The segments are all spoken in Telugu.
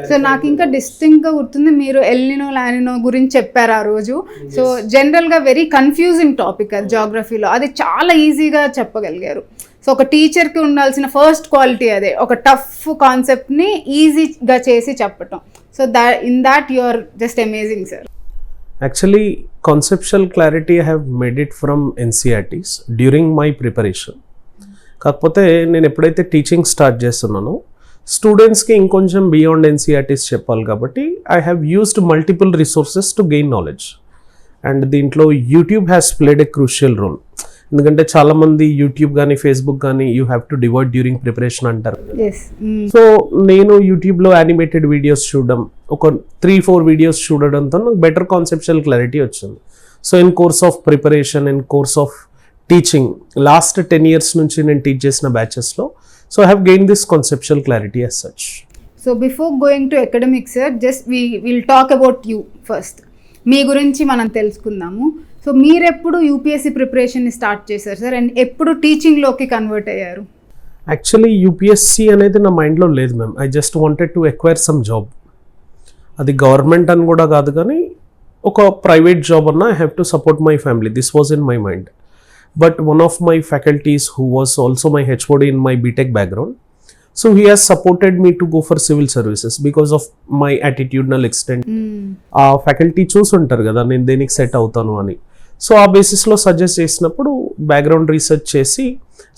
సో నాకు ఇంకా డిస్టింక్ట్గా గుర్తుంది, మీరు ఎల్నినో లానినో గురించి చెప్పారు ఆ రోజు. సో జనరల్గా వెరీ కన్ఫ్యూజింగ్ టాపిక్ అది జాగ్రఫీలో, అది చాలా ఈజీగా చెప్పగలిగారు. సో ఒక టీచర్కి ఉండాల్సిన ఫస్ట్ క్వాలిటీ అదే, ఒక టఫ్ కాన్సెప్ట్ని ఈజీగా చేసి చెప్పటం. So in that you are just amazing sir. Actually, conceptual clarity I have made it from NCERTs during my preparation. కాకపోతే నేను ఎప్పుడైతే టీచింగ్ స్టార్ట్ చేస్తున్నానో స్టూడెంట్స్కి ఇంకొంచెం బియాండ్ NCERTs చెప్పాలి కాబట్టి I have used multiple resources to gain knowledge. And దీంట్లో YouTube has played a crucial role. ఎందుకంటే చాలామంది యూట్యూబ్ కానీ ఫేస్బుక్ కానీ you have to divide during preparation అంటారు. సో నేను యూట్యూబ్లో యానిమేటెడ్ వీడియోస్ చూడడం, ఒక 3-4 వీడియోస్ చూడడంతో నాకు బెటర్ కాన్సెప్చువల్ క్లారిటీ వచ్చింది. So in course of preparation, in course of teaching, last 10 years నుంచి నేను టీచ్ చేసిన బ్యాచెస్లో, so I have gain this conceptual clarity as such. So before going to academics sir, just will talk about you first. మీ గురించి మనం తెలుసుకుందాము. సో మీరెప్పుడు యూపీఎస్సీ ప్రిపరేషన్ని స్టార్ట్ చేశారు సార్, అండ్ ఎప్పుడు టీచింగ్లోకి కన్వర్ట్ అయ్యారు? యాక్చువల్లీ యూపీఎస్సీ అనేది నా మైండ్లో లేదు ma'am. I just wanted to acquire some job. అది గవర్నమెంట్ అని కూడా కాదు, కానీ ఒక ప్రైవేట్ జాబ్ అన్నా I have to support my family. This was in my mind. But one of my faculties who was also my HOD in my BTech background, so he has supported me to go for civil services because of my attitudinal extent. ఆ ఫ్యాకల్టీ చూసుంటారు కదా నేను దేనికి సెట్ అవుతాను అని. సో ఆ బేసిస్లో సజెస్ట్ చేసినప్పుడు బ్యాక్గ్రౌండ్ రీసెర్చ్ చేసి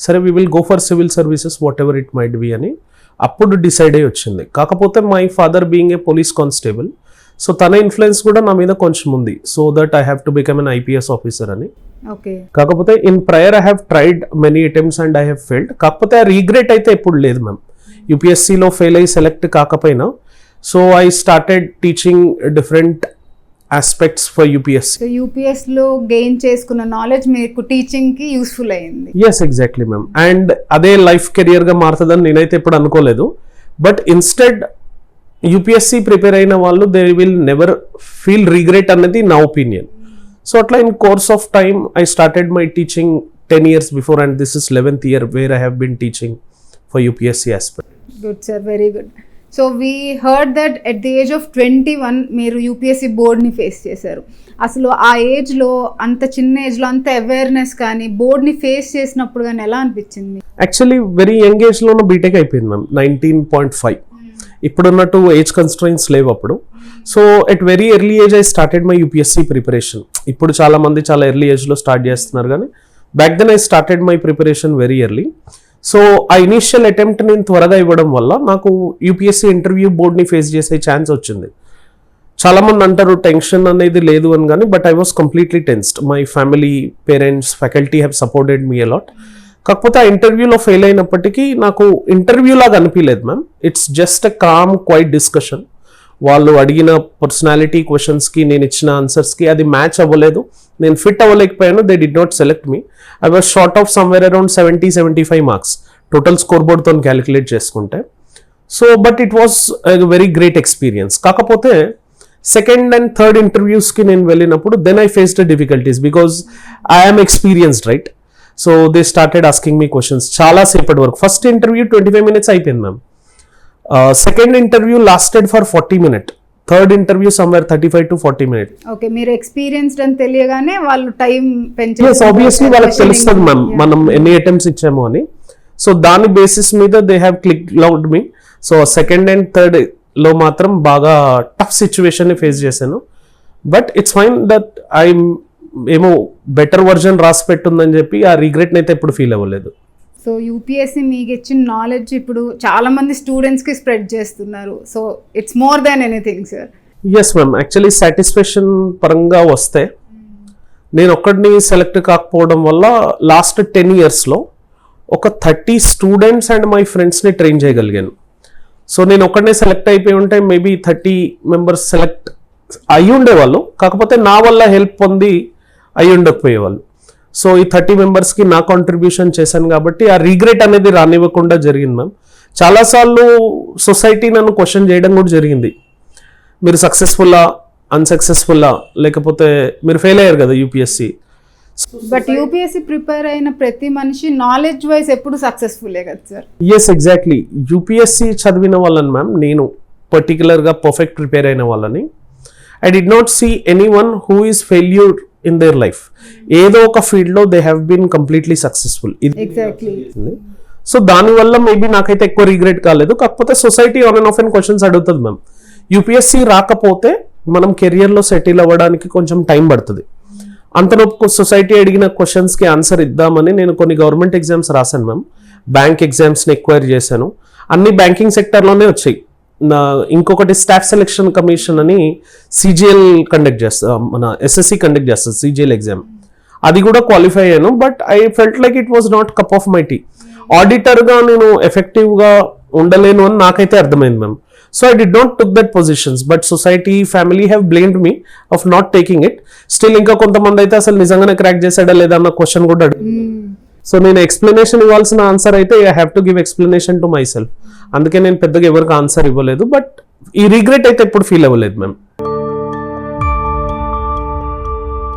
సరే we will go for civil services what ever it might be అని అప్పుడు డిసైడ్ అయ్యి వచ్చింది. కాకపోతే my father being a police constable, so తన ఇన్ఫ్లుయెన్స్ కూడా నా మీద కొంచెం ఉంది, so that I have to become an IPS officer అని. కాకపోతే in prior I have tried many attempts and I have failed. కాకపోతే ఆ రీగ్రెట్ అయితే ఎప్పుడు లేదు మ్యామ్. యూపీఎస్సీలో ఫెయిల్ అయ్యి సెలెక్ట్ కాకపోయినా, so I started teaching different aspects for UPSC. So యూపీఎస్లో గెయిన్ చేసుకున్న నాలెడ్జ్ మీకు టీచింగ్కి యూస్ఫుల్ అయింది. Yes, exactly ma'am. అండ్ అదే లైఫ్ కెరియర్గా మారుతుందని నేనైతే ఎప్పుడు అనుకోలేదు. బట్ ఇన్స్టెడ్ యూపీఎస్సీ ప్రిపేర్ అయిన వాళ్ళు they will never feel regret అన్నది నా ఒపీనియన్. సో అట్లా in course of time I started my teaching 10 years before, and this is 11th year where I have been teaching for UPSC aspect. Good sir, very good. So we heard that at the age of 21 మీరు యూపీఎస్సీ బోర్డ్ని ఫేస్ చేశారు. అసలు ఆ ఏజ్లో, అంత చిన్న ఏజ్లో అంత అవేర్నెస్ కానీ బోర్డ్ని ఫేస్ చేసినప్పుడు కానీ ఎలా అనిపించింది? యాక్చువల్లీ వెరీ యంగ్ ఏజ్లోనే బీటెక్ అయిపోయింది మ్యామ్, 19.5. ఇప్పుడున్నట్టు ఏజ్ కన్స్ట్రైన్స్ లేవు అప్పుడు. So at very early age I started my UPSC preparation. ఇప్పుడు చాలా మంది చాలా ఎర్లీ ఏజ్లో స్టార్ట్ చేస్తున్నారు, కానీ back then I started my preparation very early. So ఆ ఇనీషియల్ అటెంప్ట్ నేను త్వరగా ఇవ్వడం వల్ల నాకు యూపీఎస్సీ ఇంటర్వ్యూ బోర్డ్ని ఫేస్ చేసే ఛాన్స్ వచ్చింది. చాలామంది అంటారు టెన్షన్ అనేది లేదు అని, కానీ but I was completely tensed. My family, parents, faculty have supported me a lot. కాకపోతే ఆ ఇంటర్వ్యూలో ఫెయిల్ అయినప్పటికీ నాకు ఇంటర్వ్యూ లాగా అనిపించలేదు ma'am. It's just a calm quiet discussion. వాళ్ళు అడిగిన పర్సనాలిటీ క్వశ్చన్స్కి నేను ఇచ్చిన ఆన్సర్స్కి అది మ్యాచ్ అవ్వలేదు, నేను ఫిట్ అవ్వలేకపోయాను. They did not select me. I was short of somewhere around 70-75 marks total score బోర్డ్తో క్యాలిక్యులేట్ చేసుకుంటే. So but it was very great experience. కాకపోతే సెకండ్ అండ్ థర్డ్ ఇంటర్వ్యూస్కి నేను వెళ్ళినప్పుడు then I faced difficulties because I'm experienced, right? So they started asking me questions చాలా సేపటి వరకు. ఫస్ట్ ఇంటర్వ్యూ 25 minutes అయిపోయింది ma'am. Second interview lasted for 40 minutes. Third interview somewhere 35 to 40 minutes. Okay, మీరు ఎక్స్పీరియన్స్డ్ అని తెలియగానే వాళ్ళు టైం పెంచారు. yes, obviously వాళ్ళకి తెలుస్తుంది మ్యామ్ మనం ఎన్ని అటెంప్ట్స్ ఇచ్చాము అని. సో దాని బేసిస్ మీద they have click loud me. So second and third లో మాత్రం బాగా టఫ్ సిచ్యువేషన్ ఫేస్ చేశాను. But it's fine that I ఏమో బెటర్ వర్జన్ రాసి పెట్టుందని చెప్పి ఆ రిగ్రెట్ని అయితే ఎప్పుడు ఫీల్ అవ్వలేదు. సో యూపీఎస్సీ మీకు ఇచ్చిన నాలెడ్జ్ ఇప్పుడు చాలా మంది స్టూడెంట్స్కి స్ప్రెడ్ చేస్తున్నారు. So it's more than anything sir. Yes ma'am, actually satisfaction పరంగా వస్తే నేను ఒక్కడిని సెలెక్ట్ కాకపోవడం వల్ల లాస్ట్ 10 yearsలో ఒక 30 students అండ్ మై ఫ్రెండ్స్ని ట్రైన్ చేయగలిగాను. సో నేను ఒక్కడనే సెలెక్ట్ అయిపోయి ఉంటే మేబీ 30 members సెలెక్ట్ అయ్యి ఉండేవాళ్ళు, కాకపోతే నా వల్ల హెల్ప్ పొంది అయ్యి ఉండకపోయేవాళ్ళు. సో ఈ 30 members నా కాంట్రిబ్యూషన్ చేశాను కాబట్టి ఆ రిగ్రెట్ అనేది రానివ్వకుండా జరిగింది మ్యామ్. చాలాసార్లు సొసైటీ నన్ను క్వశ్చన్ చేయడం కూడా జరిగింది, మీరు సక్సెస్ఫుల్లా, అన్సక్సెస్ఫుల్లా, లేకపోతే మీరు ఫెయిల్ అయ్యారు కదా యూపీఎస్సీ. బట్ యూపీఎస్సీ ప్రిపేర్ అయిన ప్రతి మనిషి నాలెడ్జ్ వైజ్ ఎప్పుడు సక్సెస్ఫుల్లే కదా సార్? Yes, exactly. యూపీఎస్సీ చదివిన వాళ్ళని మ్యామ్ నేను పర్టికులర్గా పర్ఫెక్ట్ ప్రిపేర్ అయిన వాళ్ళని. I do not see any one who is failure in their life. ఏదో ఒక ఫీల్డ్లో దే హ్యావ్ బీన్ కంప్లీట్లీ సక్సెస్ఫుల్. ఎగ్జాక్ట్లీ. సో దానివల్ల మేబీ నాకైతే ఎక్కువ రిగ్రెట్ కాలేదు. కాకపోతే society on and off and questions అడుగుతుంది మ్యామ్. యూపీఎస్సీ రాకపోతే మనం కెరియర్లో సెటిల్ అవ్వడానికి కొంచెం టైం పడుతుంది. అంతలోపు సొసైటీ అడిగిన క్వశ్చన్స్కి ఆన్సర్ ఇద్దామని నేను కొన్ని గవర్నమెంట్ ఎగ్జామ్స్ రాశాను మ్యామ్. బ్యాంక్ ఎగ్జామ్స్ని ఎక్వైర్ చేశాను. అన్ని బ్యాంకింగ్ సెక్టర్లోనే వచ్చాయి. ఇంకొకటి స్టాఫ్ సెలెక్షన్ కమిషన్ అని సిజిఎల్ కండక్ట్ చేస్తా, మన ఎస్ఎస్సి కండక్ట్ చేస్తుంది సిజిఎల్ ఎగ్జామ్. అది కూడా క్వాలిఫై అయ్యాను. But I felt like it was not cup of my tea. ఆడిటర్గా నేను ఎఫెక్టివ్గా ఉండలేను అని నాకైతే అర్థమైంది ma'am. So I did not took that positions. But society, family have blamed me of not taking it. Still ఇంకా కొంతమంది అయితే అసలు నిజంగానే క్రాక్ చేశాడా లేదా అన్న క్వశ్చన్ కూడా సో నేను ఎక్స్ప్లెనేషన్ ఇవ్వాల్సిన ఆన్సర్ అయితే I have to give explanation to my self. అందుకే నేను పెద్దగా ఎవరికి ఆన్సర్ ఇవ్వలేదు. బట్ ఈ రిగ్రెట్ అయితే ఎప్పుడు ఫీల్ అవ్వలేదు మ్యామ్.